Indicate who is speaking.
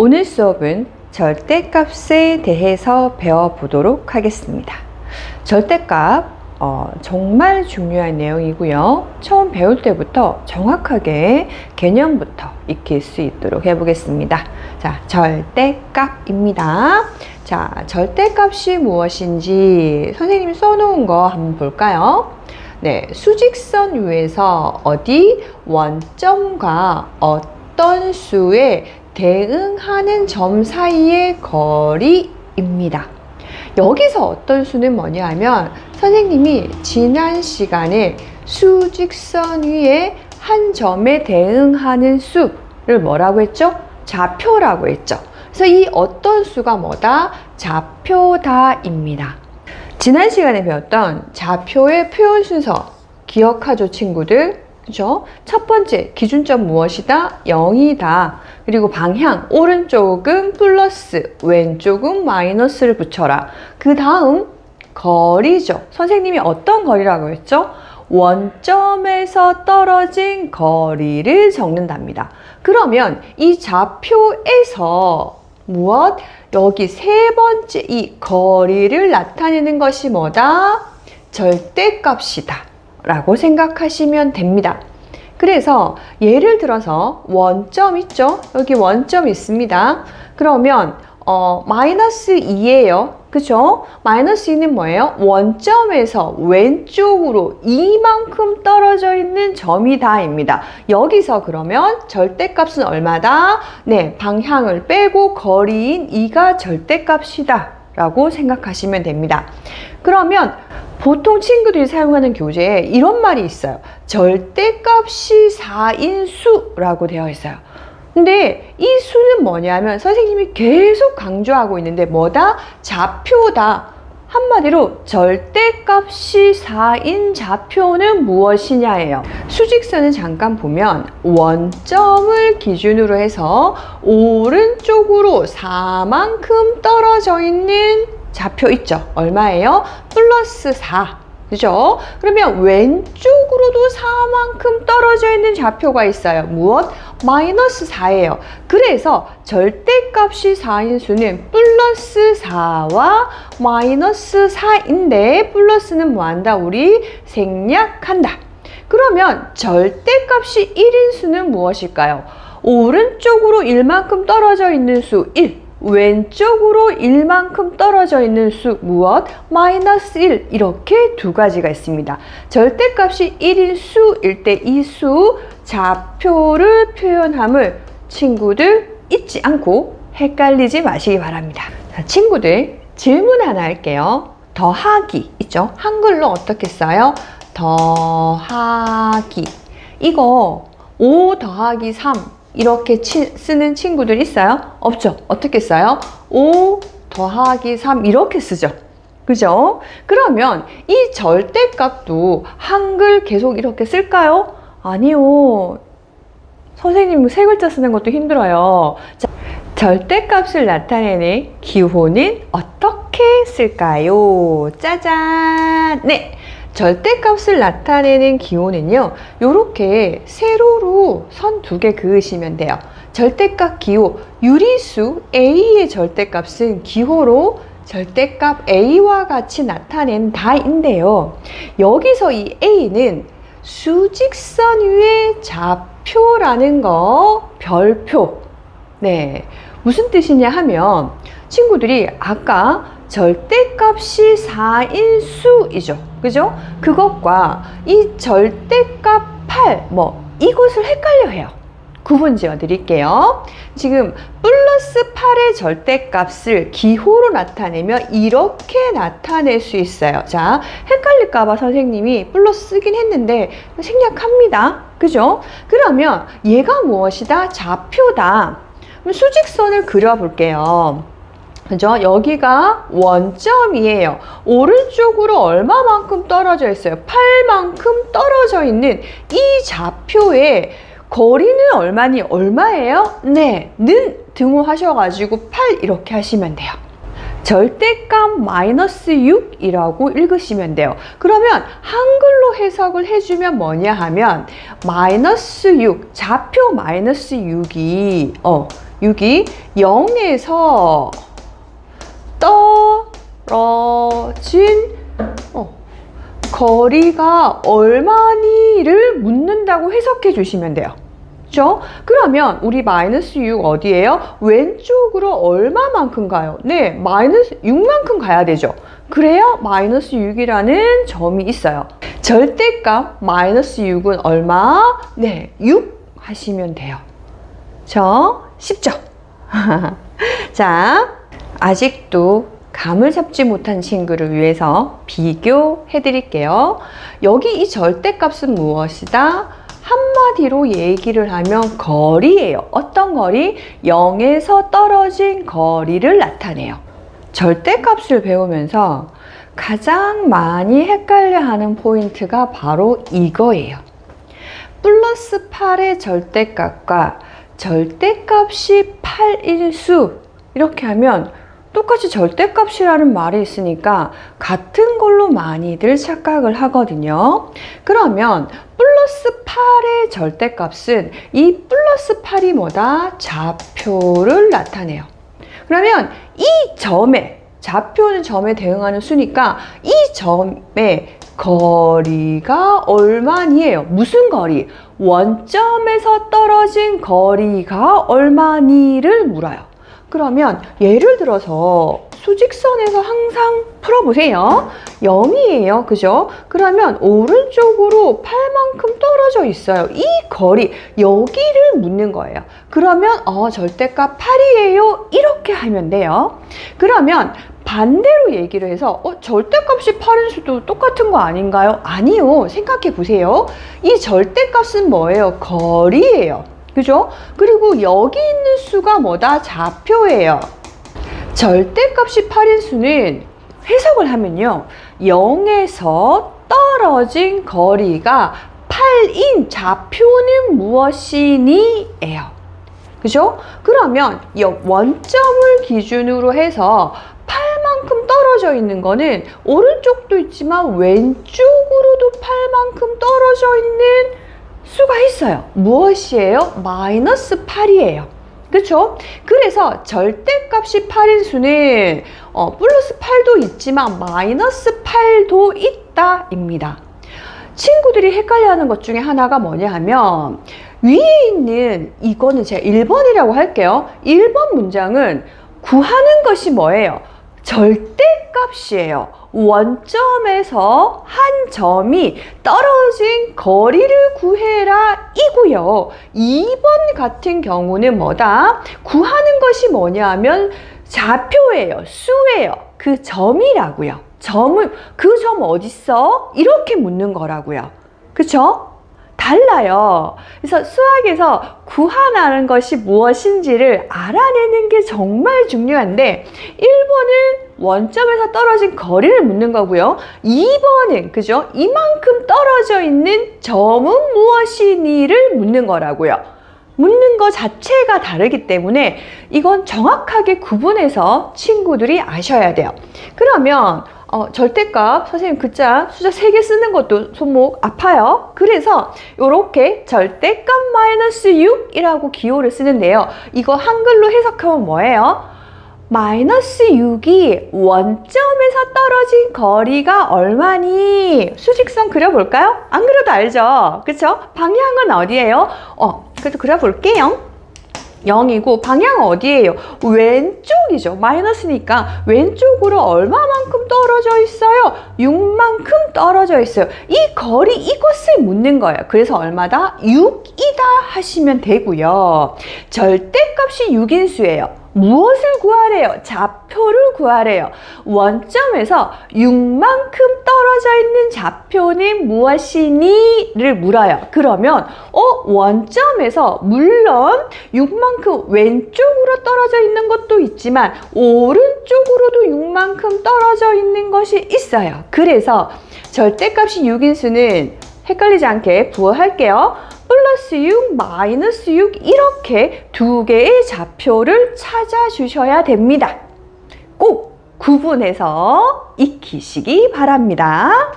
Speaker 1: 오늘 수업은 절대값에 대해서 배워보도록 하겠습니다. 절대값 정말 중요한 내용이고요. 처음 배울 때부터 정확하게 개념부터 익힐 수 있도록 해보겠습니다. 자, 절대값입니다. 자, 절대값이 무엇인지 선생님이 써놓은 거 한번 볼까요? 네, 수직선 위에서 어디 원점과 어떤 수에 대응하는 점 사이의 거리입니다. 여기서 어떤 수는 뭐냐 하면 선생님이 지난 시간에 수직선 위에 한 점에 대응하는 수를 뭐라고 했죠? 좌표라고 했죠. 그래서 이 어떤 수가 뭐다? 좌표다입니다. 지난 시간에 배웠던 좌표의 표현 순서 기억하죠, 친구들? 그죠? 첫 번째, 기준점 무엇이다? 0이다. 그리고 방향, 오른쪽은 플러스, 왼쪽은 마이너스를 붙여라. 그 다음, 거리죠. 선생님이 어떤 거리라고 했죠? 원점에서 떨어진 거리를 적는답니다. 그러면 이 좌표에서 무엇? 여기 세 번째 이 거리를 나타내는 것이 뭐다? 절대값이다 라고 생각하시면 됩니다. 그래서 예를 들어서 원점 있죠? 여기 원점 있습니다. 그러면 마이너스 2예요. 그죠? 마이너스 2는 뭐예요? 원점에서 왼쪽으로 이만큼 떨어져 있는 점이다입니다. 여기서 그러면 절대값은 얼마다? 네, 방향을 빼고 거리인 2가 절대값이다 라고 생각하시면 됩니다. 그러면 보통 친구들이 사용하는 교재에 이런 말이 있어요. 절대값이 4인 수라고 되어 있어요. 근데 이 수는 뭐냐면 선생님이 계속 강조하고 있는데 뭐다? 좌표다. 한마디로 절대값이 4인 좌표는 무엇이냐예요. 수직선을 잠깐 보면 원점을 기준으로 해서 오른쪽으로 4만큼 떨어져 있는 좌표 있죠? 얼마예요? 플러스 4. 그죠? 그러면 왼쪽으로도 4만큼 떨어져 있는 좌표가 있어요. 무엇? 마이너스 4예요. 그래서 절대값이 4인 수는 플러스 4와 마이너스 4인데 플러스는 뭐한다? 우리 생략한다. 그러면 절대값이 1인 수는 무엇일까요? 오른쪽으로 1만큼 떨어져 있는 수 1. 왼쪽으로 1만큼 떨어져 있는 수 무엇? 마이너스 1. 이렇게 두 가지가 있습니다. 절대값이 1인 수일 때 이 수 좌표를 표현함을 친구들 잊지 않고 헷갈리지 마시기 바랍니다. 자, 친구들 질문 하나 할게요. 더하기 있죠? 한글로 어떻게 써요? 더하기. 이거 5 더하기 3 이렇게 쓰는 친구들 있어요? 없죠? 어떻게 써요? 5 더하기 3 이렇게 쓰죠? 그죠? 그러면 이 절대값도 한글 계속 이렇게 쓸까요? 아니요. 선생님 세 글자 쓰는 것도 힘들어요. 자, 절대값을 나타내는 기호는 어떻게 쓸까요? 짜잔! 네! 절대값을 나타내는 기호는요, 요렇게 세로로 선 2개 그으시면 돼요. 절대값 기호, 유리수 A의 절대값은 기호로 절대값 A와 같이 나타낸다인데요. 여기서 이 A는 수직선 위의 좌표라는 거, 별표. 네, 무슨 뜻이냐 하면 친구들이 아까 절대값이 4인 수이죠. 그죠? 그것과 이 절대값 8, 이것을 헷갈려 해요. 구분 지어 드릴게요. 지금 플러스 8의 절대값을 기호로 나타내면 이렇게 나타낼 수 있어요. 자, 헷갈릴까봐 선생님이 플러스 쓰긴 했는데 생략합니다. 그죠? 그러면 얘가 무엇이다? 좌표다. 그럼 수직선을 그려볼게요. 그죠? 여기가 원점이에요. 오른쪽으로 얼마만큼 떨어져 있어요? 8만큼 떨어져 있는 이 좌표의 거리는 얼마니? 얼마예요? 네, 는 등호하셔가지고 8 이렇게 하시면 돼요. 절대값 마이너스 6이라고 읽으시면 돼요. 그러면 한글로 해석을 해주면 뭐냐 하면 마이너스 6, 좌표 마이너스 6이 6이 0에서 떨어진 거리가 얼마니를 묻는다고 해석해 주시면 돼요. 그렇죠? 그러면 우리 마이너스 6 어디예요? 왼쪽으로 얼마만큼 가요? 네, 마이너스 6만큼 가야 되죠. 그래야 마이너스 6이라는 점이 있어요. 절대값 마이너스 6은 얼마? 네, 6 하시면 돼요. 쉽죠? 자, 아직도 감을 잡지 못한 친구를 위해서 비교해 드릴게요. 여기 이 절대값은 무엇이다? 한마디로 얘기를 하면 거리예요. 어떤 거리? 0에서 떨어진 거리를 나타내요. 절대값을 배우면서 가장 많이 헷갈려하는 포인트가 바로 이거예요. 플러스 8의 절대값과 절대값이 8일 수, 이렇게 하면 똑같이 절대값이라는 말이 있으니까 같은 걸로 많이들 착각을 하거든요. 그러면 플러스 8의 절대값은 이 플러스 8이 뭐다? 좌표를 나타내요. 그러면 이 점에, 좌표는 점에 대응하는 수니까 이 점의 거리가 얼마니에요? 무슨 거리? 원점에서 떨어진 거리가 얼마니를 물어요. 그러면 예를 들어서 수직선에서 항상 풀어보세요. 0이에요. 그죠? 그러면 오른쪽으로 8만큼 떨어져 있어요. 이 거리, 여기를 묻는 거예요. 그러면 절대값 8이에요. 이렇게 하면 돼요. 그러면 반대로 얘기를 해서 절대값이 8인 수도 똑같은 거 아닌가요? 아니요. 생각해 보세요. 이 절대값은 뭐예요? 거리예요. 그죠? 그리고 여기 있는 수가 뭐다? 좌표예요. 절대값이 8인 수는 해석을 하면요, 0에서 떨어진 거리가 8인 좌표는 무엇이니? 예요. 그죠? 그러면 원점을 기준으로 해서 8만큼 떨어져 있는 거는 오른쪽도 있지만 왼쪽으로도 8만큼 떨어져 있는 수가 있어요. 무엇이에요? 마이너스 8이에요. 그렇죠? 그래서 절대값이 8인 수는 플러스 8도 있지만 마이너스 8도 있다 입니다. 친구들이 헷갈려하는 것 중에 하나가 뭐냐 하면 위에 있는 이거는 제가 1번이라고 할게요. 1번 문장은 구하는 것이 뭐예요? 절대값이에요. 원점에서 한 점이 떨어진 거리를 구해라 이고요. 2번 같은 경우는 뭐다? 구하는 것이 뭐냐 하면 좌표예요. 수예요. 그 점이라고요. 그 점 어딨어? 이렇게 묻는 거라고요. 그쵸? 달라요. 그래서 수학에서 구하라는 것이 무엇인지를 알아내는 게 정말 중요한데 1번은 원점에서 떨어진 거리를 묻는 거고요. 2번은 그죠? 이만큼 떨어져 있는 점은 무엇이니를 묻는 거라고요. 묻는 거 자체가 다르기 때문에 이건 정확하게 구분해서 친구들이 아셔야 돼요. 그러면 절대값, 선생님 글자 숫자 3개 쓰는 것도 손목 아파요. 그래서 이렇게 절대값 마이너스 6이라고 기호를 쓰는데요. 이거 한글로 해석하면 뭐예요? 마이너스 6이 원점에서 떨어진 거리가 얼마니? 수직선 그려볼까요? 안 그려도 알죠? 그쵸? 방향은 어디예요? 그래도 그려볼게요. 0이고 방향은 어디예요? 왼쪽이죠. 마이너스니까 왼쪽으로 얼마만큼 떨어져 있어요? 6만큼 떨어져 있어요. 이 거리, 이것을 묻는 거예요. 그래서 얼마다? 6이다 하시면 되고요. 절대값이 6인수예요. 무엇을 구하래요? 좌표를 구하래요. 원점에서 6만큼 떨어져 있는 좌표는 무엇이니?를 물어요. 그러면 원점에서 물론 6만큼 왼쪽으로 떨어져 있는 것도 있지만 오른쪽으로도 6만큼 떨어져 있는 것이 있어요. 그래서 절대값이 6인수는 헷갈리지 않게 부호할게요. 플러스 6, 마이너스 6 이렇게 두 개의 좌표를 찾아주셔야 됩니다. 꼭 구분해서 익히시기 바랍니다.